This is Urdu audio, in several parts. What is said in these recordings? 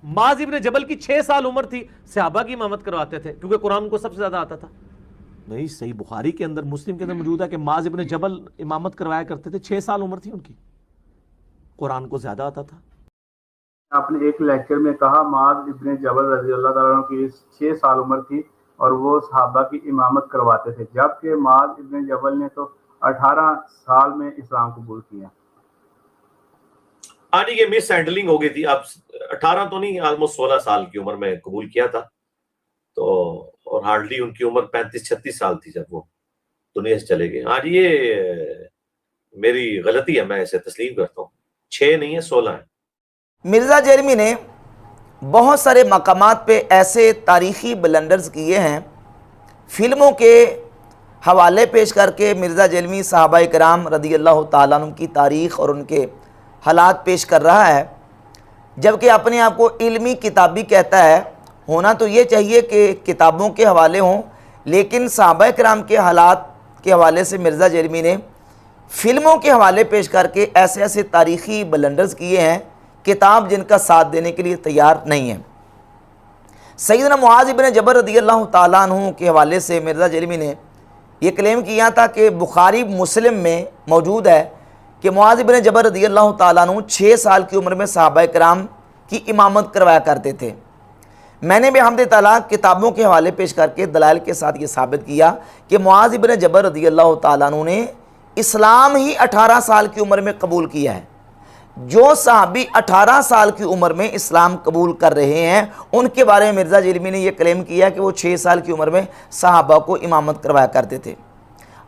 معاذ ابن جبل کی 6 سال عمر تھی، صحابہ کی امامت کرواتے تھے کیونکہ قرآن کو سب سے زیادہ آتا تھا. نہیں، صحیح بخاری کے اندر، مسلم کے اندر موجود ہے کہ معاذ ابن جبل امامت کروایا کرتے تھے، 6 سال عمر تھی ان کی، قرآن کو زیادہ آتا تھا. آپ نے ایک لیکچر میں کہا معاذ ابن جبل رضی اللہ تعالیٰ عنہ کی 6 سال عمر تھی اور وہ صحابہ کی امامت کرواتے تھے، جبکہ معاذ ابن جبل نے تو 18 سال میں اسلام قبول کیا. آج یہ مس ہینڈلنگ ہو گئی تھی. اب 18 تو نہیں، آلموسٹ 16 سال کی عمر میں قبول کیا تھا، تو اور ہارڈلی ان کی عمر 35-36 سال تھی جب وہ دنیا سے چلے گئے. آج یہ میری غلطی ہے، میں اسے تسلیم کرتا ہوں، 6 نہیں ہے 16 ہے. مرزا جیلمی نے بہت سارے مقامات پہ ایسے تاریخی بلنڈرز کیے ہیں. فلموں کے حوالے پیش کر کے مرزا جیلمی صحابہ کرام رضی اللہ تعالیٰ عنہ کی تاریخ اور ان کے حالات پیش کر رہا ہے، جبکہ اپنے آپ کو علمی کتابی کہتا ہے. ہونا تو یہ چاہیے کہ کتابوں کے حوالے ہوں، لیکن صحابہ کرام کے حالات کے حوالے سے مرزا جیلمی نے فلموں کے حوالے پیش کر کے ایسے ایسے تاریخی بلنڈرز کیے ہیں، کتاب جن کا ساتھ دینے کے لیے تیار نہیں ہے. سیدنا معاذ ابن جبل رضی اللہ تعالیٰ عنہ کے حوالے سے مرزا جیلمی نے یہ کلیم کیا تھا کہ بخاری مسلم میں موجود ہے کہ معاذ ابن جبل رضی اللہ تعالیٰ عنہ 6 سال کی عمر میں صحابہ کرام کی امامت کروایا کرتے تھے. میں نے بحمد تعالیٰ کتابوں کے حوالے پیش کر کے دلائل کے ساتھ یہ ثابت کیا کہ معاذ ابن جبل رضی اللہ تعالیٰ عنہ نے اسلام ہی 18 سال کی عمر میں قبول کیا ہے. جو صحابی 18 سال کی عمر میں اسلام قبول کر رہے ہیں ان کے بارے میں مرزا جیلمی نے یہ کلیم کیا کہ وہ 6 سال کی عمر میں صحابہ کو امامت کروایا کرتے تھے.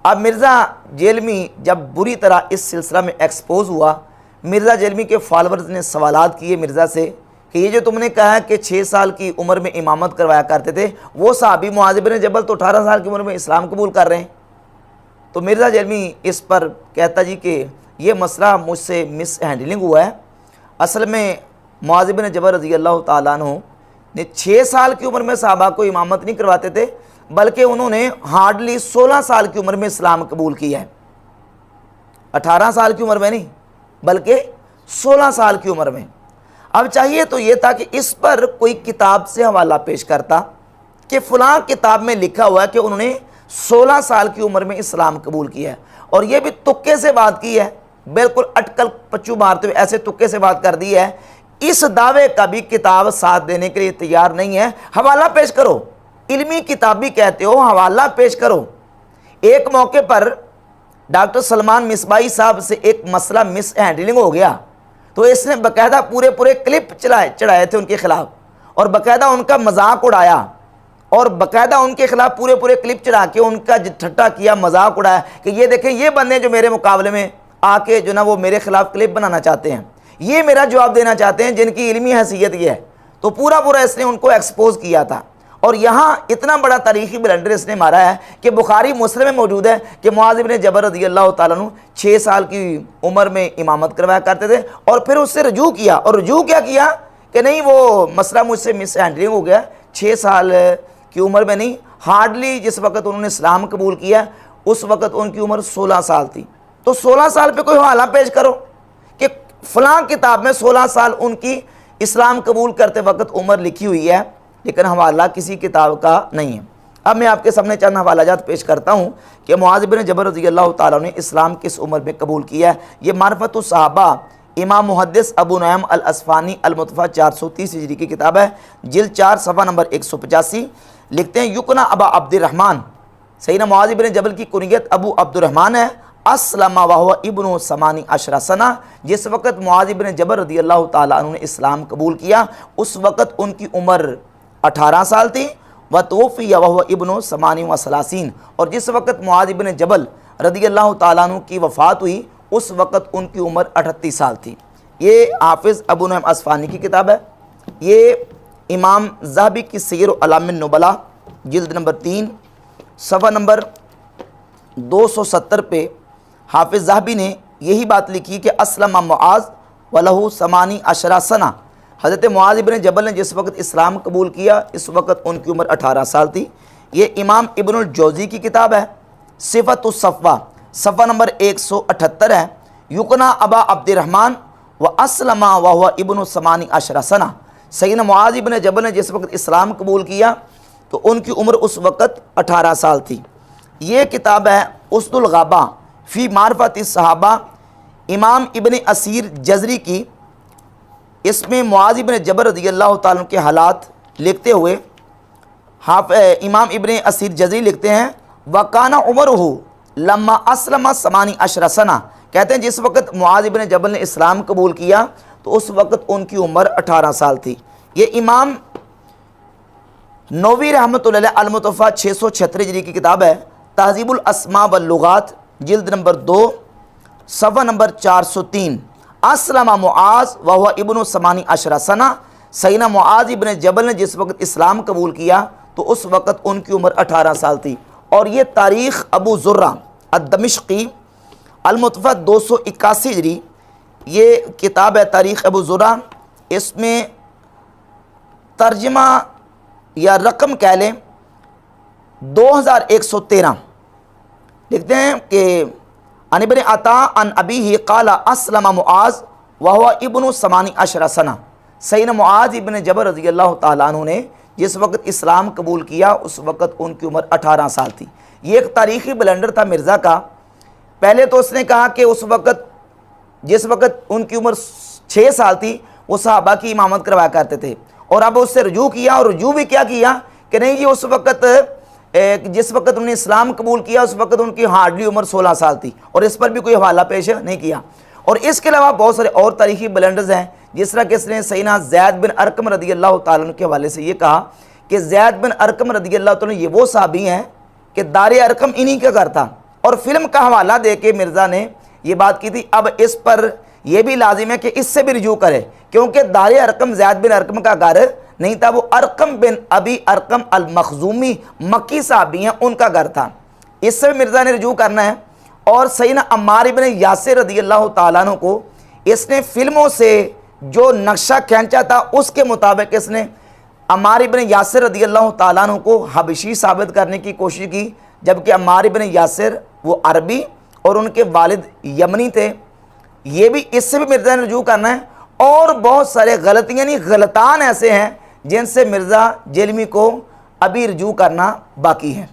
اب مرزا جیلمی جب بری طرح اس سلسلہ میں ایکسپوز ہوا، مرزا جیلمی کے فالورز نے سوالات کیے مرزا سے کہ یہ جو تم نے کہا کہ 6 سال کی عمر میں امامت کروایا کرتے تھے، وہ صحابی معاذ بن جبل تو 18 سال کی عمر میں اسلام قبول کر رہے ہیں. تو مرزا جیلمی اس پر کہتا جی کہ یہ مسئلہ مجھ سے مس ہینڈلنگ ہوا ہے. اصل میں معاذ بن جبل رضی اللہ تعالیٰ عنہ نے 6 سال کی عمر میں صحابہ کو امامت نہیں کرواتے تھے، بلکہ انہوں نے ہارڈلی 16 سال کی عمر میں اسلام قبول کیا ہے. 18 سال کی عمر میں نہیں بلکہ 16 سال کی عمر میں. اب چاہیے تو یہ تھا کہ اس پر کوئی کتاب سے حوالہ پیش کرتا کہ فلاں کتاب میں لکھا ہوا ہے کہ انہوں نے 16 سال کی عمر میں اسلام قبول کیا ہے، اور یہ بھی تکے سے بات کی ہے، بالکل اٹکل پچو مارتے ہوئے ایسے تکے سے بات کر دی ہے. اس دعوے کا بھی کتاب ساتھ دینے کے لیے تیار نہیں ہے. حوالہ پیش کرو، علمی کتاب بھی کہتے ہو، حوالہ پیش کرو. ایک موقع پر ڈاکٹر سلمان مصباحی صاحب سے ایک مسئلہ مس ہینڈلنگ ہو گیا، تو اس نے باقاعدہ پورے کلپ چڑھائے تھے ان کے خلاف، اور باقاعدہ ان کا مذاق اڑایا، اور باقاعدہ ان کے خلاف پورے کلپ چڑھا کے ان کا ٹھٹا کیا، مذاق اڑایا کہ یہ دیکھیں یہ بندے جو میرے مقابلے میں آ کے جو نا وہ میرے خلاف کلپ بنانا چاہتے ہیں، یہ میرا جواب دینا چاہتے ہیں جن کی علمی حیثیت یہ ہے. تو پورا اس نے ان کو ایکسپوز کیا تھا. اور یہاں اتنا بڑا تاریخی بلنڈر اس نے مارا ہے کہ بخاری مسلم میں موجود ہے کہ معاذ بن جبل رضی اللہ تعالیٰ عنہ 6 سال کی عمر میں امامت کروایا کرتے تھے، اور پھر اس سے رجوع کیا. اور رجوع کیا کیا کہ نہیں وہ مسئلہ مجھ سے مس ہینڈلنگ ہو گیا، 6 سال کی عمر میں نہیں، ہارڈلی جس وقت انہوں نے اسلام قبول کیا اس وقت ان کی عمر 16 سال تھی. تو 16 سال پہ کوئی حوالہ پیش کرو کہ فلاں کتاب میں 16 سال ان کی اسلام قبول کرتے وقت عمر لکھی ہوئی ہے، لیکن حوالہ کسی کتاب کا نہیں ہے. اب میں آپ کے سامنے چند حوالہ جات پیش کرتا ہوں کہ معاذ بن جبل رضی اللہ تعالیٰ نے اسلام کس عمر میں قبول کیا ہے. یہ معرفت الصحابہ امام محدث ابو نعیم الاصفہانی المتوفہ 430 ہجری کی کتاب ہے، جلد 4 صفحہ نمبر 185. لکھتے ہیں یکنا ابا عبد الرحمن، سیدنا معاذ بن جبل کی کنیت ابو عبد الرحمن ہے. اسلم وهو ابن 18 سنہ، جس وقت معاذ بن جبل رضی اللہ تعالیٰ عنہ نے اسلام قبول کیا اس وقت ان کی عمر 18 سال تھی. وتوفی وهو ابن 38، اور جس وقت معاذ بن جبل رضی اللہ تعالیٰ عنہ کی وفات ہوئی اس وقت ان کی عمر 38 سال تھی. یہ حافظ ابو نعیم اصفہانی کی کتاب ہے. یہ امام ذہبی کی سیر اعلام النبلاء جلد نمبر 3 صفحہ نمبر 270 پہ حافظ ذہبی نے یہی بات لکھی کہ اسلم معاذ ولہ 18 سنہ، حضرت معاذ بن جبل نے جس وقت اسلام قبول کیا اس وقت ان کی عمر 18 سال تھی. یہ امام ابن الجوزی کی کتاب ہے، صفت الصفوہ صفحہ نمبر 178 ہے. یکنا ابا عبد الرحمن و اسلم وهو ابن 18 سنہ، سیدنا معاذ ابن جبل نے جس وقت اسلام قبول کیا تو ان کی عمر اس وقت 18 سال تھی۔ یہ کتاب ہے اسد الغابہ فی معرفت الصحابہ، امام ابن اسیر جزری کی۔ اس میں معاذ ابن جبل رضی اللہ تعالیٰ عنہ کے حالات لکھتے ہوئے امام ابن اسیر جزری لکھتے ہیں وَقَانَ عُمَرُهُ لَمَّا أَسْلَمَ 18 سنہ، کہتے ہیں جس وقت معاذ ابن جبل نے اسلام قبول کیا تو اس وقت ان کی عمر 18 سال تھی۔ یہ امام نووی رحمۃ اللہ علیہ المتوفیٰ 676 ہجری کی کتاب ہے تہذیب الاسماء واللغات، جلد نمبر 2 صفحہ نمبر 403۔ اسلم معاذ وهو ابن 18 سنہ، سیدنا معاذ ابن جبل نے جس وقت اسلام قبول کیا تو اس وقت ان کی عمر 18 سال تھی۔ اور یہ تاریخ ابو زرہ الدمشقی المتوفیٰ 281 ہجری، یہ کتاب ہے تاریخ ابو زرہ، اس میں ترجمہ یا رقم کہہ لیں 2113 لکھتے ہیں کہ عن ابن عطاء عن ابیہ قال اسلم معاذ وهو ابن 18 سنہ، سیدنا معاذ ابن جبل رضی اللہ تعالیٰ عنہ نے جس وقت اسلام قبول کیا اس وقت ان کی عمر 18 سال تھی۔ یہ ایک تاریخی بلنڈر تھا مرزا کا۔ پہلے تو اس نے کہا کہ اس وقت جس وقت ان کی عمر 6 سال تھی وہ صحابہ کی امامت کروایا کرتے تھے، اور اب اس سے رجوع کیا، اور رجوع بھی کیا کہ نہیں جی اس وقت جس وقت انہوں نے اسلام قبول کیا اس وقت ان کی ہارڈلی عمر 16 سال تھی، اور اس پر بھی کوئی حوالہ پیش نہیں کیا۔ اور اس کے علاوہ بہت سارے اور تاریخی بلنڈرز ہیں، جس طرح کہ اس نے سیدنا زید بن ارقم رضی اللہ تعالیٰ عنہ کے حوالے سے یہ کہا کہ زید بن ارقم رضی اللہ تعالیٰ عنہ یہ وہ صحابی ہیں کہ دار ارقم انہی کا گھر تھا، اور فلم کا حوالہ دے کے مرزا نے یہ بات کی تھی۔ اب اس پر یہ بھی لازم ہے کہ اس سے بھی رجوع کرے، کیونکہ دار ارقم زید بن ارقم کا گھر نہیں تھا، وہ ارقم بن ابی ارقم المخزومی مکی صحابی ہیں، ان کا گھر تھا۔ اس سے بھی مرزا نے رجوع کرنا ہے۔ اور سیدنا عمار ابن یاسر رضی اللہ تعالیٰ عنہ کو اس نے فلموں سے جو نقشہ کھینچا تھا اس کے مطابق اس نے عمار ابن یاسر رضی اللہ تعالیٰ عنہ کو حبشی ثابت کرنے کی کوشش کی، جبکہ عمار ابن یاسر وہ عربی اور ان کے والد یمنی تھے۔ یہ بھی اس سے بھی مرزا نے رجوع کرنا ہے۔ اور بہت سارے غلطیاں یعنی غلطان ایسے ہیں جن سے مرزا جیلمی کو ابھی رجوع کرنا باقی ہے۔